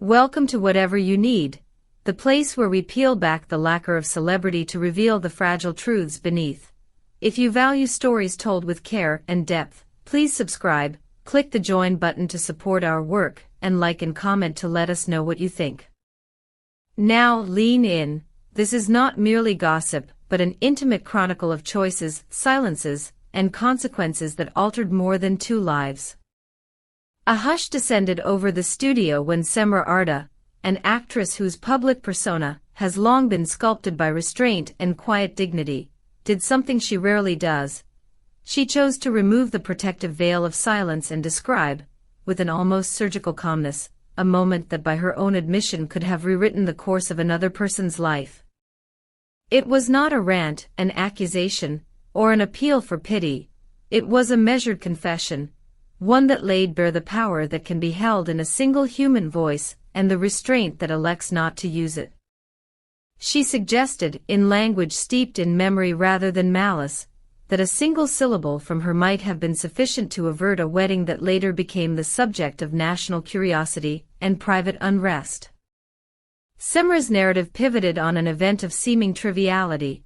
Welcome to Whatever You Need, the place where we peel back the lacquer of celebrity to reveal the fragile truths beneath. If you value stories told with care and depth, please subscribe, click the join button to support our work, and like and comment to let us know what you think. Now lean in. This is not merely gossip, but an intimate chronicle of choices, silences, and consequences that altered more than 2 lives. A hush descended over the studio when Cemre Arda, an actress whose public persona has long been sculpted by restraint and quiet dignity, did something she rarely does. She chose to remove the protective veil of silence and describe, with an almost surgical calmness, a moment that by her own admission could have rewritten the course of another person's life. It was not a rant, an accusation, or an appeal for pity. It was a measured confession, one that laid bare the power that can be held in a single human voice and the restraint that elects not to use it. She suggested, in language steeped in memory rather than malice, that a single syllable from her might have been sufficient to avert a wedding that later became the subject of national curiosity and private unrest. Cemre's narrative pivoted on an event of seeming triviality,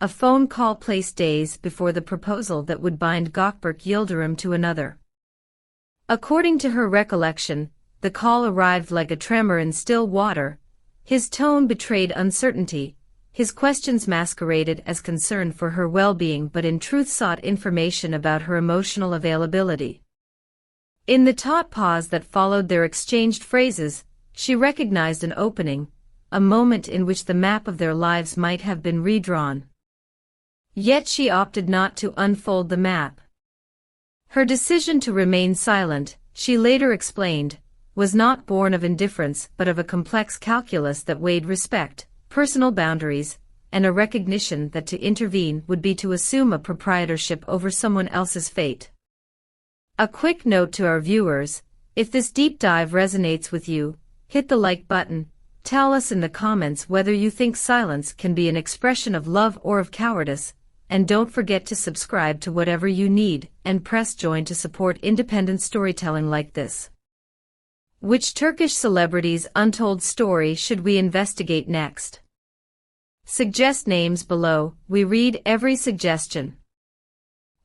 a phone call placed days before the proposal that would bind Gökberk Yıldırım to another. According to her recollection, the call arrived like a tremor in still water. His tone betrayed uncertainty, his questions masqueraded as concern for her well-being but in truth sought information about her emotional availability. In the taut pause that followed their exchanged phrases, she recognized an opening, a moment in which the map of their lives might have been redrawn. Yet she opted not to unfold the map. Her decision to remain silent, she later explained, was not born of indifference but of a complex calculus that weighed respect, personal boundaries, and a recognition that to intervene would be to assume a proprietorship over someone else's fate. A quick note to our viewers: if this deep dive resonates with you, hit the like button, tell us in the comments whether you think silence can be an expression of love or of cowardice, and don't forget to subscribe to Whatever You Need and press join to support independent storytelling like this. Which Turkish celebrity's untold story should we investigate next? Suggest names below, we read every suggestion.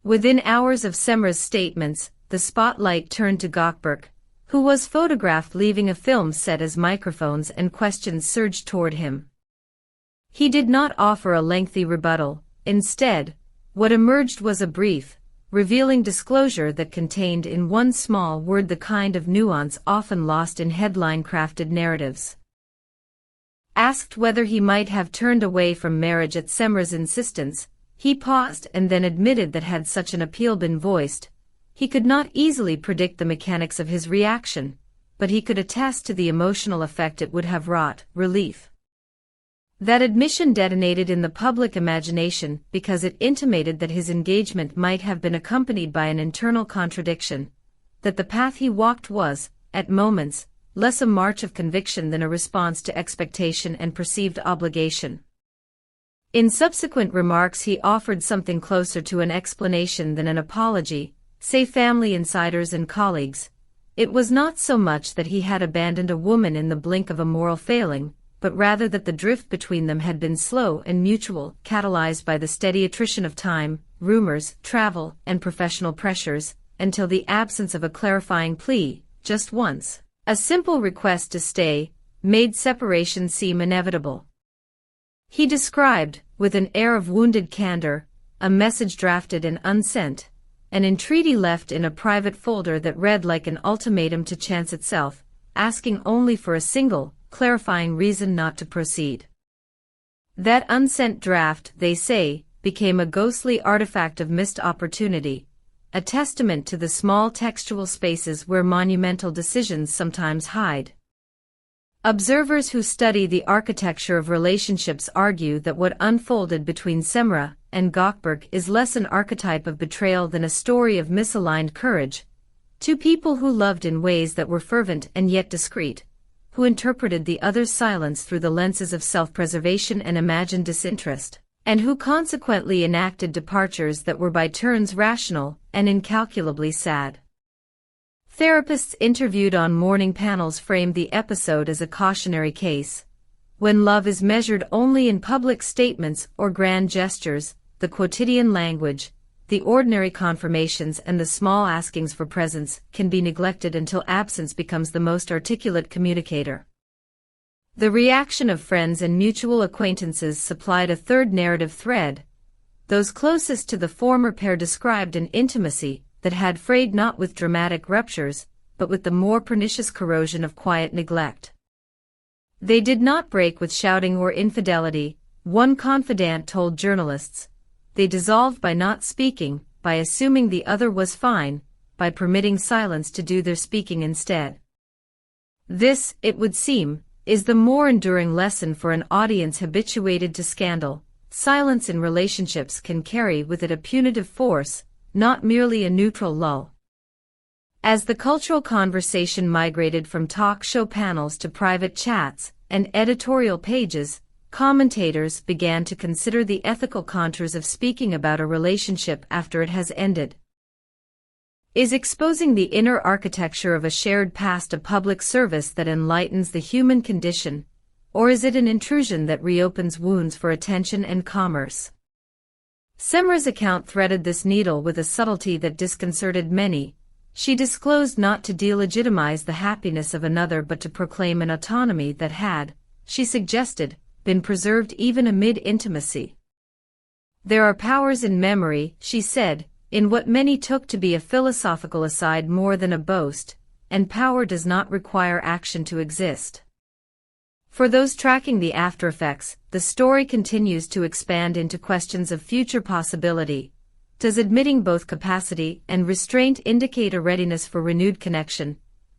Within hours of Cemre's statements, the spotlight turned to Gökberk, who was photographed leaving a film set as microphones and questions surged toward him. He did not offer a lengthy rebuttal. Instead, what emerged was a brief, revealing disclosure that contained in one small word the kind of nuance often lost in headline-crafted narratives. Asked whether he might have turned away from marriage at Cemre's insistence, he paused and then admitted that had such an appeal been voiced, he could not easily predict the mechanics of his reaction, but he could attest to the emotional effect it would have wrought: relief. That admission detonated in the public imagination because it intimated that his engagement might have been accompanied by an internal contradiction, that the path he walked was, at moments, less a march of conviction than a response to expectation and perceived obligation. In subsequent remarks he offered something closer to an explanation than an apology, say family insiders and colleagues. It was not so much that he had abandoned a woman in the blink of a moral failing, but rather that the drift between them had been slow and mutual, catalyzed by the steady attrition of time, rumors, travel, and professional pressures, until the absence of a clarifying plea, just once, a simple request to stay, made separation seem inevitable. He described, with an air of wounded candor, a message drafted and unsent, an entreaty left in a private folder that read like an ultimatum to chance itself, asking only for a single, clarifying reason not to proceed. That unsent draft, they say, became a ghostly artifact of missed opportunity, a testament to the small textual spaces where monumental decisions sometimes hide. Observers who study the architecture of relationships argue that what unfolded between Cemre and Gökberk is less an archetype of betrayal than a story of misaligned courage, two people who loved in ways that were fervent and yet discreet, who interpreted the other's silence through the lenses of self-preservation and imagined disinterest, and who consequently enacted departures that were by turns rational and incalculably sad. Therapists interviewed on morning panels framed the episode as a cautionary case. When love is measured only in public statements or grand gestures, the quotidian language, the ordinary confirmations and the small askings for presents can be neglected until absence becomes the most articulate communicator. The reaction of friends and mutual acquaintances supplied a third narrative thread. Those closest to the former pair described an intimacy that had frayed not with dramatic ruptures, but with the more pernicious corrosion of quiet neglect. They did not break with shouting or infidelity, one confidant told journalists. They dissolved by not speaking, by assuming the other was fine, by permitting silence to do their speaking instead. This, it would seem, is the more enduring lesson for an audience habituated to scandal. Silence in relationships can carry with it a punitive force, not merely a neutral lull. As the cultural conversation migrated from talk show panels to private chats and editorial pages, commentators began to consider the ethical contours of speaking about a relationship after it has ended. Is exposing the inner architecture of a shared past a public service that enlightens the human condition, or is it an intrusion that reopens wounds for attention and commerce? Cemre's account threaded this needle with a subtlety that disconcerted many. She disclosed not to delegitimize the happiness of another but to proclaim an autonomy that had, she suggested, been preserved even amid intimacy. There are powers in memory, she said, in what many took to be a philosophical aside more than a boast, and power does not require action to exist. For those tracking the aftereffects, the story continues to expand into questions of future possibility. Does admitting both capacity and restraint indicate a readiness for renewed connection,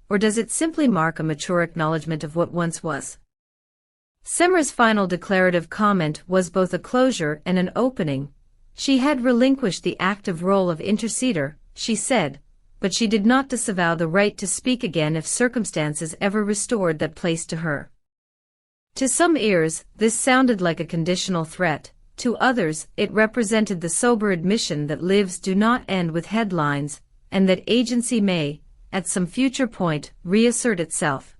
or does it simply mark a mature acknowledgement of what once was? Cemre's final declarative comment was both a closure and an opening. She had relinquished the active role of interceder, she said, but she did not disavow the right to speak again if circumstances ever restored that place to her. To some ears, this sounded like a conditional threat. To others, it represented the sober admission that lives do not end with headlines, and that agency may, at some future point, reassert itself.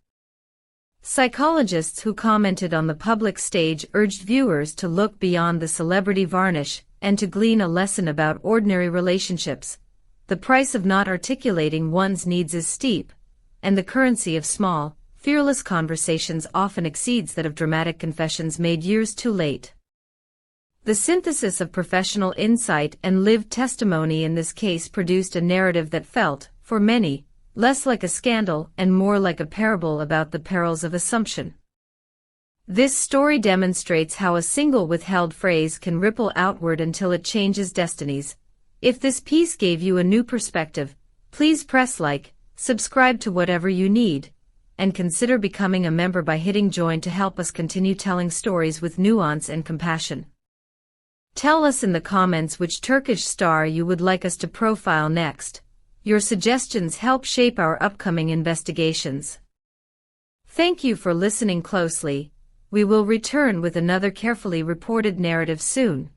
Psychologists who commented on the public stage urged viewers to look beyond the celebrity varnish and to glean a lesson about ordinary relationships. The price of not articulating one's needs is steep, and the currency of small, fearless conversations often exceeds that of dramatic confessions made years too late. The synthesis of professional insight and lived testimony in this case produced a narrative that felt, for many, less like a scandal and more like a parable about the perils of assumption. This story demonstrates how a single withheld phrase can ripple outward until it changes destinies. If this piece gave you a new perspective, please press like, subscribe to whatever you need, and consider becoming a member by hitting join to help us continue telling stories with nuance and compassion. Tell us in the comments which Turkish star you would like us to profile next. Your suggestions help shape our upcoming investigations. Thank you for listening closely. We will return with another carefully reported narrative soon.